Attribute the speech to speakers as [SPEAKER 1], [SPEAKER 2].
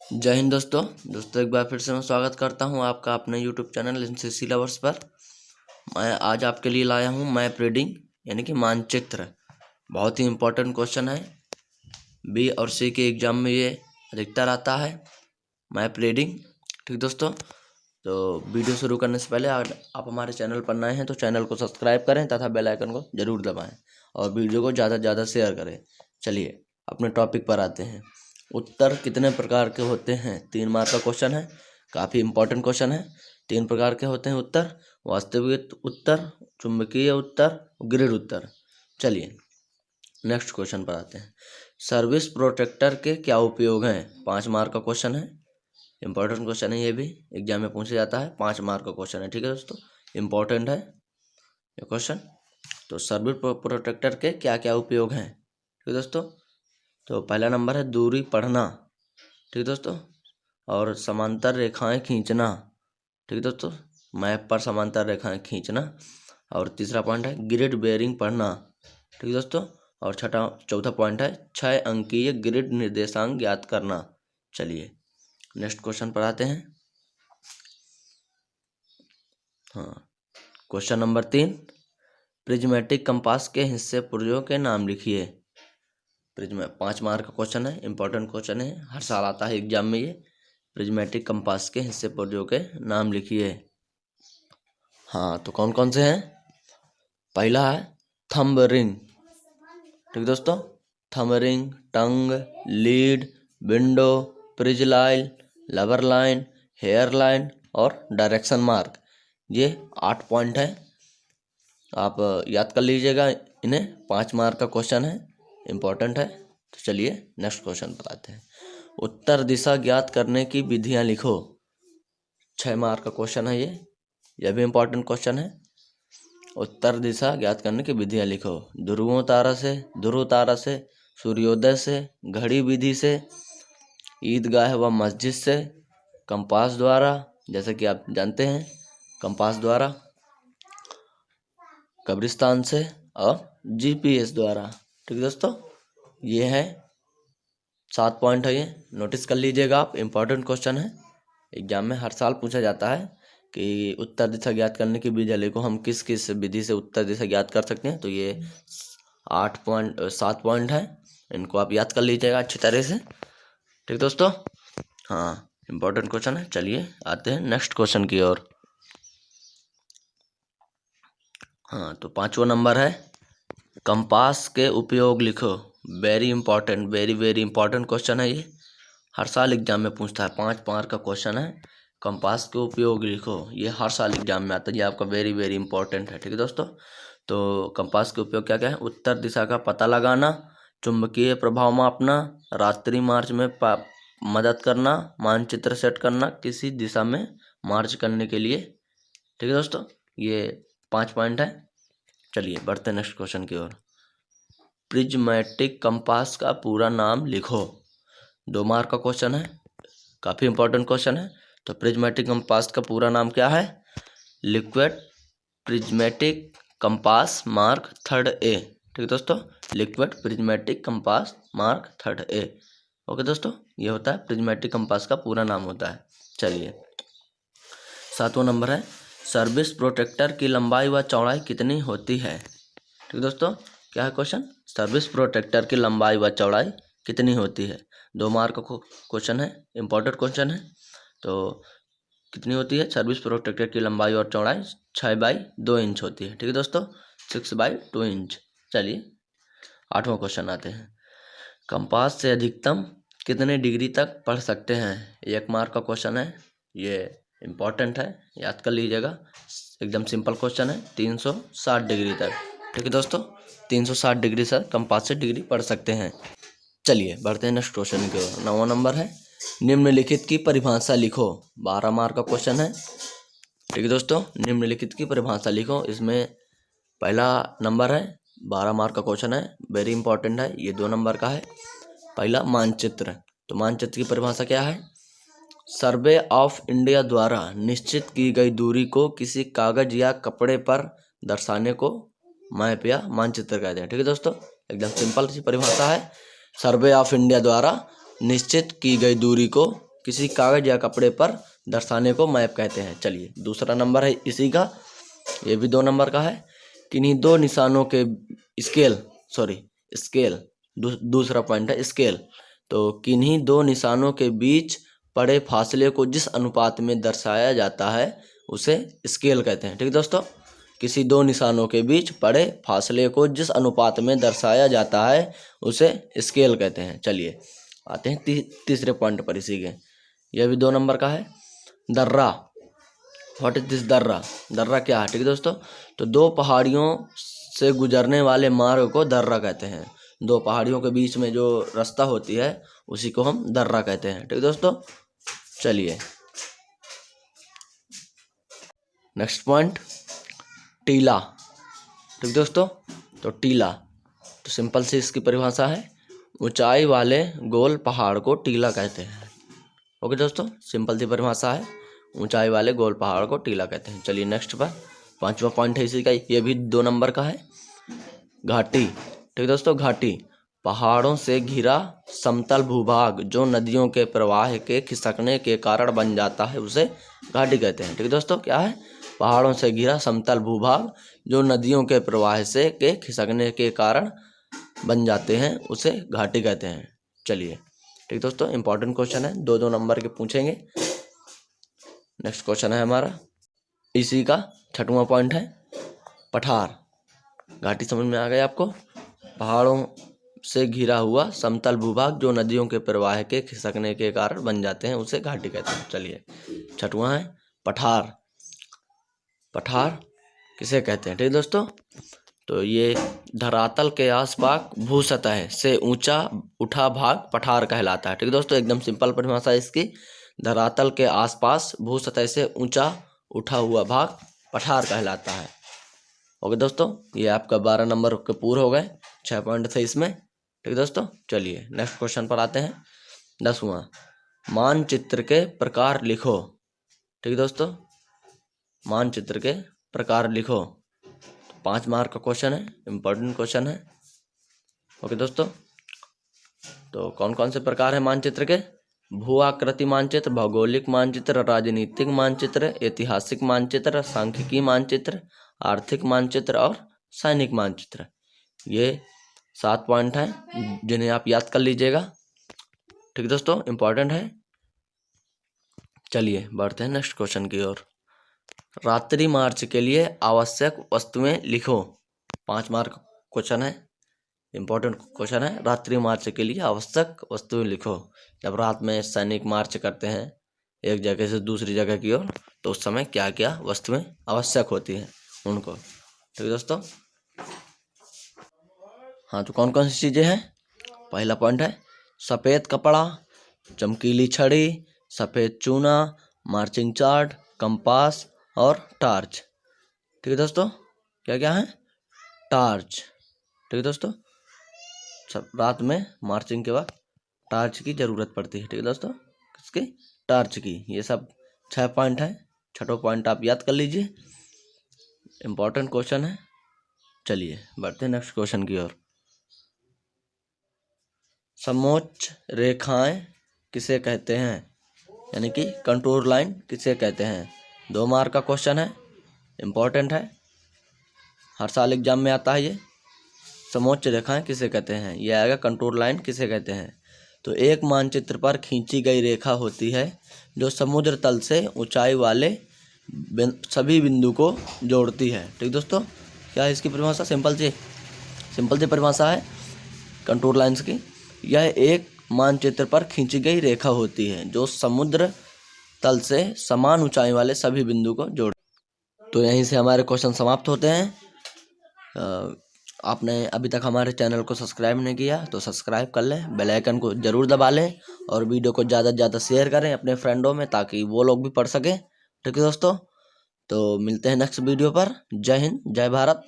[SPEAKER 1] जय हिंद दोस्तों एक बार फिर से मैं स्वागत करता हूं आपका अपने यूट्यूब चैनल एनसीसी लवर्स पर। मैं आज आपके लिए लाया हूं मैप रीडिंग यानी कि मानचित्र। बहुत ही इम्पोर्टेंट क्वेश्चन है, बी और सी के एग्जाम में ये अधिकतर आता है मैप रीडिंग। ठीक दोस्तों, तो वीडियो शुरू करने से पहले अगर आप हमारे चैनल पर नए हैं तो चैनल को सब्सक्राइब करें तथा बेल आइकन को जरूर दबाएं और वीडियो को ज़्यादा से ज़्यादा शेयर करें। चलिए अपने टॉपिक पर आते हैं। उत्तर कितने प्रकार के होते हैं? 3 मार्क का क्वेश्चन है, काफ़ी इंपॉर्टेंट क्वेश्चन है। 3 प्रकार के होते हैं उत्तर: वास्तविक उत्तर, चुंबकीय उत्तर, ग्रिड उत्तर। चलिए नेक्स्ट क्वेश्चन पर आते हैं। सर्विस प्रोटेक्टर के क्या उपयोग हैं? 5 मार्क का क्वेश्चन है, इंपॉर्टेंट क्वेश्चन है, ये भी एग्जाम में पूछा जाता है। 5 मार्क का क्वेश्चन है, ठीक है दोस्तों, इंपॉर्टेंट है ये क्वेश्चन। तो सर्विस प्रोटेक्टर के क्या क्या उपयोग हैं? ठीक है दोस्तों, तो पहला नंबर है दूरी पढ़ना, ठीक दोस्तों, और समांतर रेखाएं खींचना। ठीक दोस्तों, मैप पर समांतर रेखाएं खींचना। और तीसरा पॉइंट है ग्रिड बेयरिंग पढ़ना। ठीक दोस्तों, और चौथा पॉइंट है 6 अंकीय ग्रिड निर्देशांक ज्ञात करना। चलिए नेक्स्ट क्वेश्चन पर आते हैं। हाँ, क्वेश्चन नंबर 3, प्रिज्मेटिक कंपास के हिस्से पुर्जों के नाम लिखिए। प्रिज्म 5 मार्क का क्वेश्चन है, इंपॉर्टेंट क्वेश्चन है, हर साल आता है एग्जाम में ये। प्रिज्मेटिक कंपास के हिस्से पुर्जों के नाम लिखिए। हाँ, तो कौन कौन से हैं? पहला है थंब रिंग, ठीक दोस्तों, thumb ring, tongue, lead, window, प्रिज line, lover line, hair line और डायरेक्शन मार्क। ये 8 पॉइंट है, आप याद कर लीजिएगा इन्हें। 5 मार्क का क्वेश्चन है, इम्पोर्टेंट है। तो चलिए नेक्स्ट क्वेश्चन पर आते हैं। उत्तर दिशा ज्ञात करने की विधियां लिखो। 6 मार्क का क्वेश्चन है ये, यह भी इम्पोर्टेंट क्वेश्चन है। उत्तर दिशा ज्ञात करने की विधियां लिखो। ध्रुव तारा से, सूर्योदय से, घड़ी विधि से, ईदगाह व मस्जिद से, कंपास द्वारा, जैसे कि आप जानते हैं कंपास द्वारा, कब्रिस्तान से और जीपीएस द्वारा। ठीक दोस्तों, ये है 7 पॉइंट है, ये नोटिस कर लीजिएगा आप, इम्पोर्टेंट क्वेश्चन है, एग्जाम में हर साल पूछा जाता है कि उत्तर दिशा ज्ञात करने की विधि को हम किस किस विधि से उत्तर दिशा ज्ञात कर सकते हैं। तो ये 7 पॉइंट है, इनको आप याद कर लीजिएगा अच्छी तरह से। ठीक दोस्तों, हाँ, इम्पोर्टेंट क्वेश्चन है। चलिए आते हैं नेक्स्ट क्वेश्चन की ओर। हाँ, तो 5वां नंबर है कंपास के उपयोग लिखो। Very important, very important question है ये, हर साल एग्जाम में पूछता है। 5 मार्क का क्वेश्चन है, कंपास के उपयोग लिखो, ये हर साल एग्जाम में आता है, ये आपका वेरी इंपॉर्टेंट है। ठीक है दोस्तों, तो कंपास के उपयोग क्या क्या है? उत्तर दिशा का पता लगाना, चुंबकीय प्रभाव मापना, रात्रि मार्च में मदद करना, मानचित्र सेट करना, किसी दिशा में मार्च करने के लिए। ठीक है दोस्तों, ये 5 पॉइंट है। चलिए बढ़ते हैं नेक्स्ट क्वेश्चन की ओर। प्रिज्मेटिक कंपास का पूरा नाम लिखो। 2 मार्क का क्वेश्चन है, काफ़ी इंपॉर्टेंट क्वेश्चन है। तो प्रिज्मेटिक कंपास का पूरा नाम क्या है? Liquid prismatic compass mark 3rd A। ठीक है दोस्तों, liquid prismatic compass mark 3rd A। Okay दोस्तों, ये होता है प्रिज्मेटिक कंपास का पूरा नाम होता है। चलिए 7वां नंबर है सर्विस प्रोटेक्टर की लंबाई व चौड़ाई कितनी होती है? ठीक दोस्तों, क्या है क्वेश्चन? सर्विस प्रोटेक्टर की लंबाई व चौड़ाई कितनी होती है? 2 मार्क का क्वेश्चन है, इंपॉर्टेंट क्वेश्चन है। तो कितनी होती है सर्विस प्रोटेक्टर की लंबाई और चौड़ाई? 6/2 इंच होती है। ठीक है दोस्तों, 6/2 इंच। चलिए 8वां क्वेश्चन आते हैं। कंपास से अधिकतम कितने डिग्री तक पढ़ सकते हैं? 1 मार्क का क्वेश्चन है, ये इम्पोर्टेंट है, याद कर लीजिएगा, एकदम सिंपल क्वेश्चन है। 360 डिग्री तक। ठीक है दोस्तों, 360 डिग्री से कंपास से डिग्री पढ़ सकते हैं। चलिए बढ़ते हैं नेक्स्ट क्वेश्चन की ओर। 9वां नंबर है निम्नलिखित की परिभाषा लिखो। 12 मार्क का क्वेश्चन है। ठीक है दोस्तों, निम्नलिखित की परिभाषा लिखो। इसमें पहला नंबर है, 12 मार्क का क्वेश्चन है, वेरी इंपॉर्टेंट है, ये 2 नंबर का है। पहला मानचित्र, तो मानचित्र की परिभाषा क्या है? सर्वे ऑफ इंडिया द्वारा निश्चित की गई दूरी को किसी कागज या कपड़े पर दर्शाने को मैप या मानचित्र कहते हैं। ठीक है दोस्तों, एकदम सिंपल सी परिभाषा है। सर्वे ऑफ इंडिया द्वारा निश्चित की गई दूरी को किसी कागज या कपड़े पर दर्शाने को मैप कहते हैं। चलिए दूसरा नंबर है इसी का, ये भी 2 नंबर का है। किन्हीं दो निशानों के स्केल दूसरा पॉइंट है स्केल। तो किन्हीं दो निशानों के बीच पड़े फासले को जिस अनुपात में दर्शाया जाता है उसे स्केल कहते हैं। ठीक है दोस्तों, किसी दो निशानों के बीच पड़े फासले को जिस अनुपात में दर्शाया जाता है उसे स्केल कहते हैं। चलिए आते हैं तीसरे पॉइंट पर इसी के, यह भी 2 नंबर का है। दर्रा, व्हाट इज दिस दर्रा? दर्रा क्या है? ठीक है दोस्तों, तो 2 पहाड़ियों से गुजरने वाले मार्ग को दर्रा कहते हैं। 2 पहाड़ियों के बीच में जो रास्ता होती है उसी को हम दर्रा कहते हैं। ठीक है दोस्तों, चलिए नेक्स्ट पॉइंट, टीला। ठीक दोस्तों, तो टीला तो सिंपल सी इसकी परिभाषा है, ऊंचाई वाले गोल पहाड़ को टीला कहते हैं। ओके दोस्तों, सिंपल सी परिभाषा है, ऊंचाई वाले गोल पहाड़ को टीला कहते हैं। चलिए नेक्स्ट पर 5वां पॉइंट है इसी का, ये भी 2 नंबर का है। घाटी। ठीक दोस्तों, घाटी पहाड़ों से घिरा समतल भूभाग जो नदियों के प्रवाह के खिसकने के कारण बन जाता है उसे घाटी कहते हैं। ठीक दोस्तों, क्या है? पहाड़ों से घिरा समतल भूभाग जो नदियों के प्रवाह से के खिसकने के कारण बन जाते हैं उसे घाटी कहते हैं। चलिए ठीक दोस्तों, इंपॉर्टेंट क्वेश्चन है, 2-2 नंबर के पूछेंगे। नेक्स्ट क्वेश्चन है हमारा इसी का 6वां पॉइंट है, पठार। घाटी समझ में आ गया आपको? पहाड़ों से घिरा हुआ समतल भूभाग जो नदियों के प्रवाह के खिसकने के कारण बन जाते हैं उसे घाटी कहते हैं। चलिए 6वां है पठार। पठार किसे कहते हैं? ठीक दोस्तों, तो ये धरातल के आसपास भूसतह से ऊंचा उठा भाग पठार कहलाता है। ठीक दोस्तों, एकदम सिंपल परिभाषा है इसकी, धरातल के आसपास भूसतह से ऊंचा उठा हुआ भाग पठार कहलाता है। ओके दोस्तों, ये आपका 12 नंबर के पूरे हो गए, 6 पॉइंट थे इसमें। ठीक दोस्तों, चलिए नेक्स्ट क्वेश्चन पर आते हैं। 10वां, मानचित्र के प्रकार लिखो। ठीक दोस्तों, मानचित्र के प्रकार लिखो। 5 मार्क का क्वेश्चन है, इंपॉर्टेंट क्वेश्चन है। ओके दोस्तों, तो कौन कौन से प्रकार है मानचित्र के? भू आकृति मानचित्र, भौगोलिक मानचित्र, राजनीतिक मानचित्र, ऐतिहासिक मानचित्र, सांख्यिकी मानचित्र, आर्थिक मानचित्र और सैनिक मानचित्र। ये 7 पॉइंट हैं जिन्हें आप याद कर लीजिएगा। ठीक दोस्तों, इंपॉर्टेंट है। चलिए बढ़ते हैं नेक्स्ट क्वेश्चन की ओर। रात्रि मार्च के लिए आवश्यक वस्तुएं लिखो। 5 मार्क क्वेश्चन है, इंपॉर्टेंट क्वेश्चन है। रात्रि मार्च के लिए आवश्यक वस्तुएं लिखो। जब रात में सैनिक मार्च करते हैं एक जगह से दूसरी जगह की ओर, तो उस समय क्या क्या वस्तुएं आवश्यक होती हैं उनको। ठीक है दोस्तों, हाँ तो कौन कौन सी चीज़ें हैं? पहला पॉइंट है सफ़ेद कपड़ा, चमकीली छड़ी, सफ़ेद चूना, मार्चिंग चार्ट, कंपास और टार्च। ठीक है दोस्तों, क्या क्या है? टार्च। ठीक है दोस्तों, सब रात में मार्चिंग के वक्त टार्च की ज़रूरत पड़ती है। ठीक है दोस्तों, किसकी? टार्च की। ये सब 6 पॉइंट हैं, 6वां पॉइंट आप याद कर लीजिए, इम्पोर्टेंट क्वेश्चन है। चलिए बढ़ते हैं नेक्स्ट क्वेश्चन की ओर। समोच्च रेखाएं किसे कहते हैं? यानी कि कंटूर लाइन किसे कहते हैं? 2 मार्क का क्वेश्चन है, इम्पोर्टेंट है, हर साल एग्जाम में आता है ये। समोच्च रेखाएं किसे कहते हैं? ये आएगा कंटूर लाइन किसे कहते हैं। तो एक मानचित्र पर खींची गई रेखा होती है जो समुद्र तल से ऊंचाई वाले सभी बिंदु को जोड़ती है। ठीक दोस्तों, क्या है इसकी परिभाषा? सिंपल सी परिभाषा है कंटूर लाइंस की। यह एक मानचित्र पर खींची गई रेखा होती है जो समुद्र तल से समान ऊंचाई वाले सभी बिंदु को जोड़। तो यहीं से हमारे क्वेश्चन समाप्त होते हैं। आपने अभी तक हमारे चैनल को सब्सक्राइब नहीं किया तो सब्सक्राइब कर लें, बेल आइकन को ज़रूर दबा लें और वीडियो को ज़्यादा से ज़्यादा शेयर करें अपने फ्रेंडों में ताकि वो लोग भी पढ़ सकें। ठीक है दोस्तों, तो मिलते हैं नेक्स्ट वीडियो पर। जय हिंद, जय भारत।